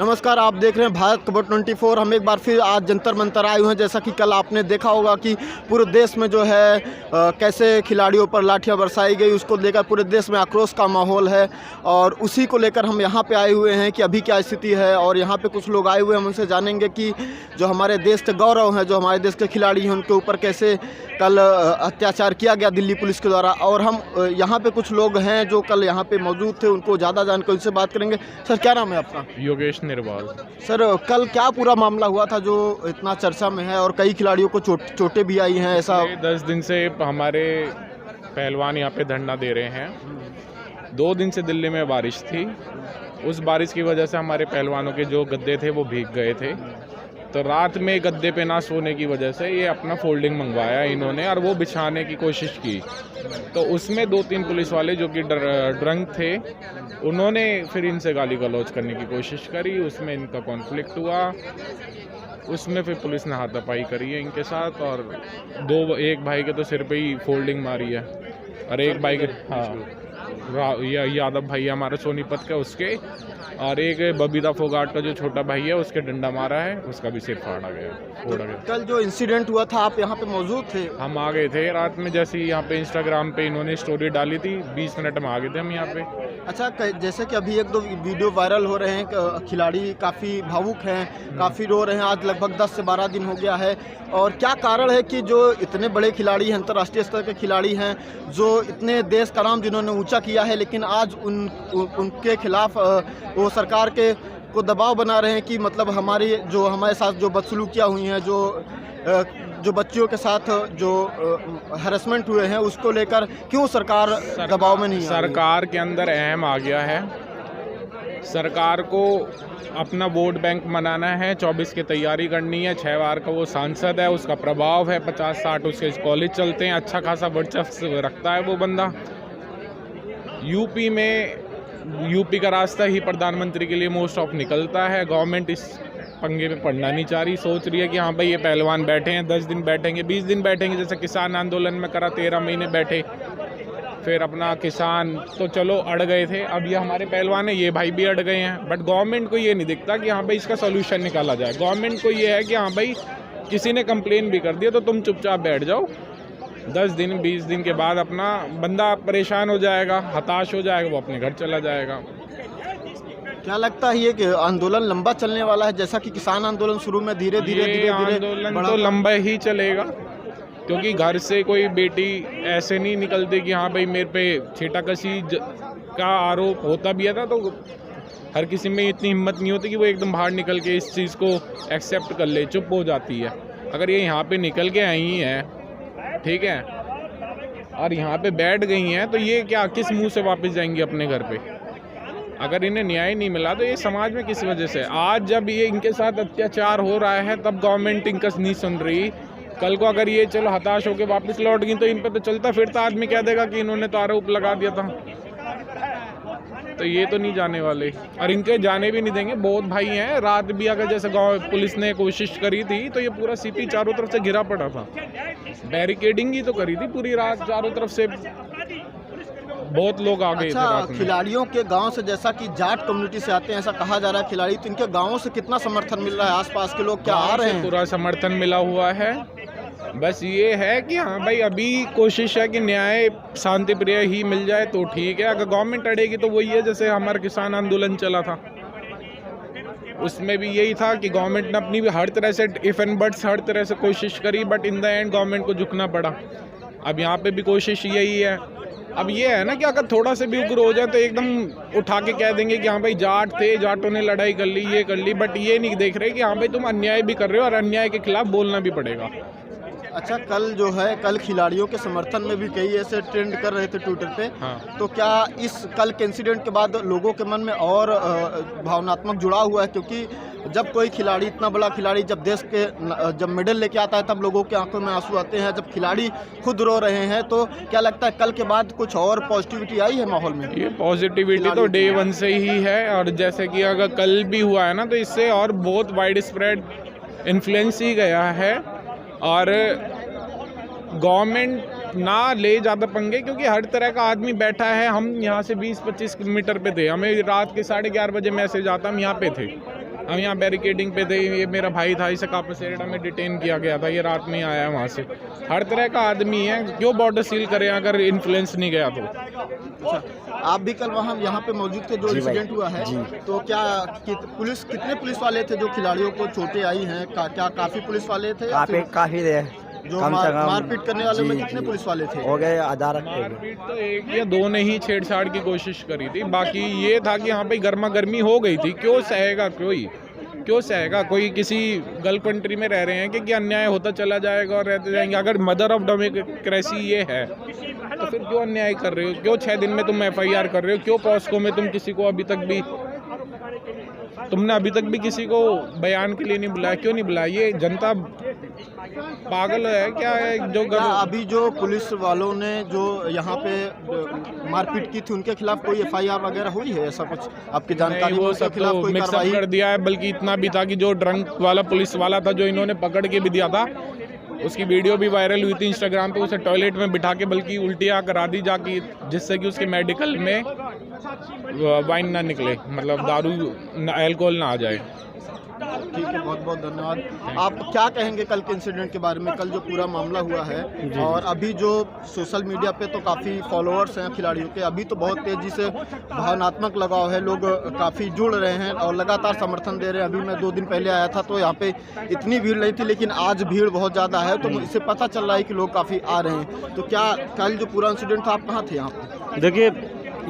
नमस्कार, आप देख रहे हैं भारत खबर 24। हम एक बार फिर आज जंतर मंतर आए हुए हैं। जैसा कि कल आपने देखा होगा कि पूरे देश में जो है कैसे खिलाड़ियों पर लाठियां बरसाई गई, उसको लेकर पूरे देश में आक्रोश का माहौल है और उसी को लेकर हम यहाँ पे आए हुए हैं कि अभी क्या स्थिति है। और यहाँ पे कुछ लोग आए हुए हैं, हम उनसे जानेंगे कि जो हमारे देश के गौरव हैं, जो हमारे देश के खिलाड़ी हैं, उनके ऊपर कैसे कल अत्याचार किया गया दिल्ली पुलिस के द्वारा। और हम यहाँ पे कुछ लोग हैं जो कल यहाँ पे मौजूद थे, उनको ज़्यादा जानकर उनसे बात करेंगे। सर, क्या नाम है आपका? योगेश निर्वाल। सर, कल क्या पूरा मामला हुआ था जो इतना चर्चा में है और कई खिलाड़ियों को चोटें भी आई हैं? ऐसा 10 दिन से हमारे पहलवान यहाँ पे धरना दे रहे हैं। 2 दिन से दिल्ली में बारिश थी, उस बारिश की वजह से हमारे पहलवानों के जो गद्दे थे वो भीग गए थे। तो रात में गद्दे पे ना सोने की वजह से ये अपना फोल्डिंग मंगवाया इन्होंने और वो बिछाने की कोशिश की। तो उसमें 2-3 पुलिस वाले जो कि ड्रंक थे, उन्होंने फिर इनसे गाली गलौज करने की कोशिश करी। उसमें इनका कॉन्फ्लिक्ट हुआ, उसमें फिर पुलिस ने हाथापाई करी है इनके साथ। और एक भाई के तो सिर पे ही फोल्डिंग मारी है और एक भाई के यादव भाई हमारा सोनीपत का, उसके, और एक बबीता फोगाट का जो छोटा भाई है उसके डंडा मारा है, उसका भी सिर फोड़ा गया। कल जो इंसिडेंट हुआ था, आप यहाँ पे मौजूद थे? हम आ गए थे रात में, जैसे ही यहाँ पे इंस्टाग्राम पे इन्होंने स्टोरी डाली थी, 20 मिनट में आ गए थे हम यहाँ पे। अच्छा, जैसे कि अभी 1-2 वीडियो वायरल हो रहे हैं, खिलाड़ी काफ़ी भावुक हैं, काफ़ी रो रहे हैं। आज लगभग 10 से 12 दिन हो गया है। और क्या कारण है कि जो इतने बड़े खिलाड़ी हैं, अंतर्राष्ट्रीय स्तर के खिलाड़ी हैं, जो इतने देश का नाम जिन्होंने ऊंचा किया है, लेकिन आज उनके खिलाफ वो सरकार के को दबाव बना रहे हैं कि मतलब हमारे साथ जो बदसलूकियाँ हुई हैं, जो बच्चियों के साथ जो हैरेसमेंट हुए हैं, उसको लेकर क्यों सरकार दबाव में नहीं आ रही? सरकार के अंदर अहम आ गया है। सरकार को अपना वोट बैंक बनाना है, 24 की तैयारी करनी है। 6 बार का वो सांसद है, उसका प्रभाव है, 50-60 उसके कॉलेज चलते हैं, अच्छा खासा वर्चस्व रखता है वो बंदा। यूपी का रास्ता ही प्रधानमंत्री के लिए मोस्ट ऑफ निकलता है। गवर्नमेंट इस पंगे में पड़ना नहीं चाह रही, सोच रही है कि हाँ भाई ये पहलवान बैठे हैं, 10 दिन बैठेंगे, 20 दिन बैठेंगे, जैसे किसान आंदोलन में करा, 13 महीने बैठे, फिर अपना किसान तो चलो अड़ गए थे। अब ये हमारे पहलवान है, ये भाई भी अड़ गए हैं। बट गवर्नमेंट को ये नहीं दिखता कि हाँ भाई इसका सोल्यूशन निकाला जाए। गवर्नमेंट को ये है कि हाँ भाई किसी ने कंप्लेन भी कर दिया तो तुम चुपचाप बैठ जाओ। 10 दिन 20 दिन के बाद अपना बंदा परेशान हो जाएगा, हताश हो जाएगा, वो अपने घर चला जाएगा। क्या लगता है ये कि आंदोलन लंबा चलने वाला है? जैसा कि किसान आंदोलन शुरू में धीरे धीरे आंदोलन तो लंबा ही चलेगा, क्योंकि घर से कोई बेटी ऐसे नहीं निकलती कि हाँ भाई मेरे पे छेटाकशी का आरोप होता भी है था, तो हर किसी में इतनी हिम्मत नहीं होती कि वो एकदम बाहर निकल के इस चीज़ को एक्सेप्ट कर ले, चुप हो जाती है। अगर ये यहाँ पे निकल के आई हैं, ठीक है, और यहाँ पे बैठ गई हैं, तो ये क्या किस मुंह से वापस जाएंगी अपने घर पे? अगर इन्हें न्याय नहीं मिला तो ये समाज में किस वजह से? आज जब ये इनके साथ अत्याचार हो रहा है तब गवर्नमेंट इनका नहीं सुन रही। कल को अगर ये चलो हताश होकर वापस लौट गई तो इन पे तो चलता फिरता आदमी कह देगा कि इन्होंने तो आरोप लगा दिया था। तो ये तो नहीं जाने वाले और इनके जाने भी नहीं देंगे। बहुत भाई हैं, रात भी अगर जैसे गाँव पुलिस ने कोशिश करी थी तो ये पूरा सिटी चारों तरफ से घिरा पड़ा था, बैरिकेडिंग ही तो करी थी पूरी रात, चारों तरफ से बहुत लोग आ गए थे रात में। खिलाड़ियों के गांव से, जैसा कि जाट कम्युनिटी से आते हैं ऐसा कहा जा रहा है खिलाड़ी, तो इनके गांवों से कितना समर्थन मिल रहा है? आसपास के लोग क्या आ रहे हैं? पूरा समर्थन मिला हुआ है। बस ये है कि हाँ भाई अभी कोशिश है कि न्याय शांति प्रिय ही मिल जाए तो ठीक है। अगर गवर्नमेंट अड़ेगी तो वही है जैसे हमारा किसान आंदोलन चला था, उसमें भी यही था कि गवर्नमेंट ने अपनी भी हर तरह से इफ एंड बट्स हर तरह से कोशिश करी, but in the end government को झुकना पड़ा। अब यहाँ पे भी कोशिश यही है। अब ये है ना कि अगर थोड़ा से भी उग्र हो जाए तो एकदम उठा के कह देंगे कि हाँ भाई जाट थे, जाटों ने लड़ाई कर ली, ये कर ली, बट ये नहीं देख रहे कि हाँ भाई तुम अन्याय भी कर रहे हो और अन्याय के खिलाफ बोलना भी पड़ेगा। अच्छा, कल खिलाड़ियों के समर्थन में भी कई ऐसे ट्रेंड कर रहे थे ट्विटर पे। हाँ। तो क्या इस कल के इंसिडेंट के बाद लोगों के मन में और भावनात्मक जुड़ाव हुआ है? क्योंकि जब कोई खिलाड़ी, इतना बड़ा खिलाड़ी जब मेडल लेके आता है तब लोगों के आंखों में आंसू आते हैं। जब खिलाड़ी खुद रो रहे हैं तो क्या लगता है कल के बाद कुछ और पॉजिटिविटी आई है माहौल में? ये पॉजिटिविटी तो डे 1 से ही है, और जैसे कि अगर कल भी हुआ है ना तो इससे और बहुत वाइड स्प्रेड इन्फ्लुएंस ही गया है। और गवर्नमेंट ना ले ज़्यादा पंगे, क्योंकि हर तरह का आदमी बैठा है। हम यहाँ से 20-25 किलोमीटर पे थे, हमें रात के 11:30 बजे मैसेज आता, हम यहाँ पे थे, हम यहाँ बैरिकेडिंग पे थे, ये मेरा भाई था, इसे कापसेरेटा में डिटेन किया गया था, ये रात में ही आया वहाँ से। हर तरह का आदमी है, क्यों बॉर्डर सील करें अगर इन्फ्लुएंस नहीं गया तो। आप भी कल वहाँ यहाँ पे मौजूद थे, जो इंसिडेंट हुआ है, तो क्या कितने पुलिस वाले थे जो खिलाड़ियों को चोटें आई हैं? क्या काफ़ी पुलिस वाले थे? काफ़ी थे। जो मारपीट करने वाले में कितने पुलिस वाले थे? हो गए आधार। मारपीट तो एक या दो ने ही छेड़छाड़ की कोशिश करी थी, बाकी ये था कि यहाँ पे गर्मा गर्मी हो गई थी। क्यों सहेगा क्यों सहेगा कोई? किसी गल्फ कंट्री में रह रहे हैं कि अन्याय होता चला जाएगा और रहते जाएंगे। अगर मदर ऑफ डेमोक्रेसी ये है तो फिर क्यों अन्याय कर रहे हो? क्यों 6 दिन में तुम FIR कर रहे हो? क्यों पॉस्को में तुम किसी को तुमने अभी तक भी किसी को बयान के लिए नहीं बुलाया? क्यों नहीं बुलाया? ये जनता पागल है क्या है? जो अभी जो पुलिस वालों ने जो यहाँ पे मारपीट की थी उनके खिलाफ कोई FIR वगैरह हुई है? ऐसा कुछ आपकी जानकारी? वो सब तो मिक्सअप कर दिया है। बल्कि इतना भी था कि जो ड्रंक वाला पुलिस वाला था, जो इन्होंने पकड़ के भी दिया था, उसकी वीडियो भी वायरल हुई थी इंस्टाग्राम पे। उसे टॉयलेट में बिठा के बल्कि उल्टियाँ करा दी जाके, जिससे कि उसके मेडिकल में वाइन ना निकले, मतलब दारू अल्कोहल ना आ जाए। ठीक है, बहुत बहुत धन्यवाद। आप क्या कहेंगे कल के इंसिडेंट के बारे में? कल जो पूरा मामला हुआ है, और अभी जो सोशल मीडिया पे तो काफ़ी फॉलोअर्स हैं खिलाड़ियों के, अभी तो बहुत तेज़ी से भावनात्मक लगाव है, लोग काफ़ी जुड़ रहे हैं और लगातार समर्थन दे रहे हैं। अभी मैं 2 दिन पहले आया था तो यहाँ पे इतनी भीड़ नहीं थी, लेकिन आज भीड़ बहुत ज़्यादा है, तो इससे पता चल रहा है कि लोग काफ़ी आ रहे हैं। तो क्या कल जो पूरा इंसिडेंट था, आप कहाँ थे यहाँ पर? देखिए,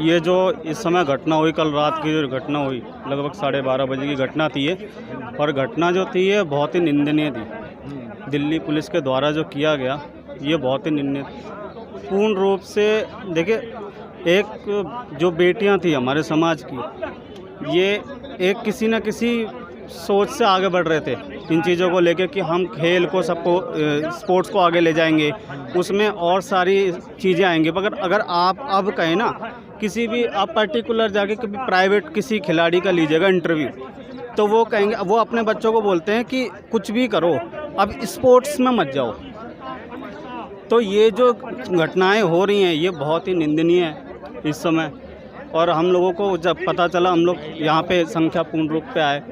ये जो इस समय घटना हुई, कल रात की जो घटना हुई, लगभग 12:30 बजे की घटना थी ये, और घटना जो थी ये बहुत ही निंदनीय थी। दिल्ली पुलिस के द्वारा जो किया गया ये बहुत ही निंदनीय, पूर्ण रूप से। देखिए, एक जो बेटियां थी हमारे समाज की, ये एक किसी न किसी सोच से आगे बढ़ रहे थे इन चीज़ों को लेके कि हम खेल को, सबको, स्पोर्ट्स को आगे ले जाएंगे, उसमें और सारी चीज़ें आएंगी। मगर अगर आप अब कहें ना, किसी भी आप पर्टिकुलर जाके कभी प्राइवेट किसी खिलाड़ी का लीजिएगा इंटरव्यू, तो वो कहेंगे, वो अपने बच्चों को बोलते हैं कि कुछ भी करो, अब स्पोर्ट्स में मत जाओ। तो ये जो घटनाएं हो रही हैं ये बहुत ही निंदनीय है इस समय। और हम लोगों को जब पता चला, हम लोग यहाँ पे संख्या पूर्ण रूप पे आए,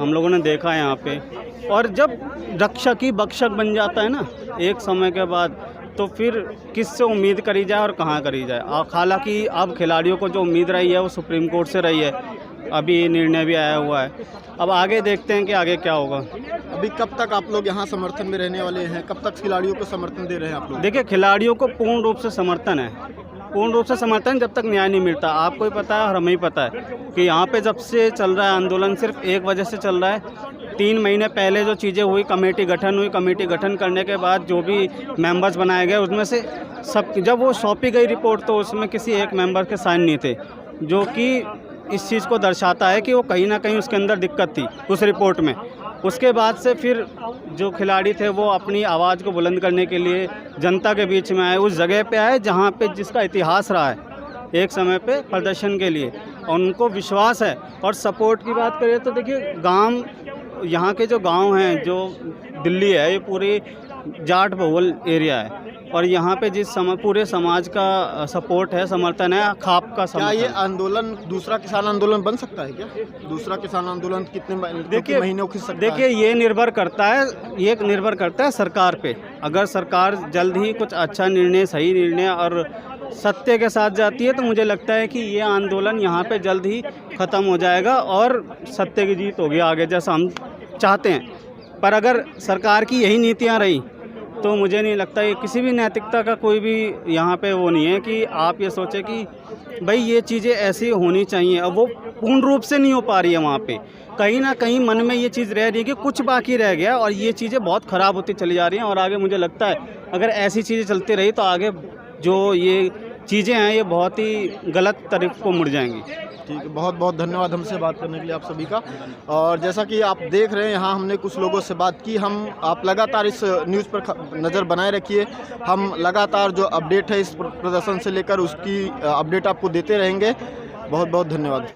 हम लोगों ने देखा यहाँ पे, और जब रक्षक ही भक्षक बन जाता है ना एक समय के बाद, तो फिर किससे उम्मीद करी जाए और कहाँ करी जाए। हालांकि अब खिलाड़ियों को जो उम्मीद रही है वो सुप्रीम कोर्ट से रही है, अभी निर्णय भी आया हुआ है। अब आगे देखते हैं कि आगे क्या होगा। अभी कब तक आप लोग यहाँ समर्थन में रहने वाले हैं? कब तक खिलाड़ियों को समर्थन दे रहे हैं आप लोग? देखिए, खिलाड़ियों को पूर्ण रूप से समर्थन है, पूर्ण रूप से समर्थन, जब तक न्याय नहीं मिलता। आपको ही पता है और हमें ही पता है कि यहाँ पे जब से चल रहा है आंदोलन, सिर्फ एक वजह से चल रहा है। 3 महीने पहले जो चीज़ें हुई, कमेटी गठन हुई, कमेटी गठन करने के बाद जो भी मेंबर्स बनाए गए, उसमें से सब, जब वो सौंपी गई रिपोर्ट, तो उसमें किसी एक मेंबर के साइन नहीं थे, जो कि इस चीज़ को दर्शाता है कि वो कहीं ना कहीं उसके अंदर दिक्कत थी उस रिपोर्ट में। उसके बाद से फिर जो खिलाड़ी थे वो अपनी आवाज़ को बुलंद करने के लिए जनता के बीच में आए, उस जगह पे आए जहाँ पे जिसका इतिहास रहा है एक समय पे प्रदर्शन के लिए, और उनको विश्वास है। और सपोर्ट की बात करें तो देखिए, गांव, यहाँ के जो गांव हैं, जो दिल्ली है, ये पूरी जाट बहुल एरिया है, और यहाँ पे जिस समय पूरे समाज का सपोर्ट है, समर्थन है, खाप का समर्थन। क्या ये आंदोलन दूसरा किसान आंदोलन बन सकता है क्या? दूसरा किसान आंदोलन कितने महीनों खिंच सकता है? देखिए, ये निर्भर करता है सरकार पे। अगर सरकार जल्द ही कुछ अच्छा निर्णय, सही निर्णय और सत्य के साथ जाती है, तो मुझे लगता है कि ये आंदोलन यहाँ पे जल्द ही ख़त्म हो जाएगा और सत्य की जीत होगी आगे, जैसा हम चाहते हैं। पर अगर सरकार की यही नीतियाँ रही तो मुझे नहीं लगता ये किसी भी नैतिकता का कोई भी यहाँ पे वो नहीं है कि आप ये सोचें कि भाई ये चीज़ें ऐसी होनी चाहिए। अब वो पूर्ण रूप से नहीं हो पा रही है, वहाँ पे कहीं ना कहीं मन में ये चीज़ रह रही है कि कुछ बाकी रह गया, और ये चीज़ें बहुत ख़राब होती चली जा रही हैं। और आगे मुझे लगता है अगर ऐसी चीज़ें चलती रही तो आगे जो ये चीज़ें हैं ये बहुत ही गलत तरफ को मुड़ जाएंगी। ठीक है, बहुत बहुत धन्यवाद हमसे बात करने के लिए आप सभी का। और जैसा कि आप देख रहे हैं, यहाँ हमने कुछ लोगों से बात की। आप लगातार इस न्यूज़ पर नज़र बनाए रखिए, हम लगातार जो अपडेट है इस प्रदर्शन से लेकर उसकी अपडेट आपको देते रहेंगे। बहुत बहुत धन्यवाद।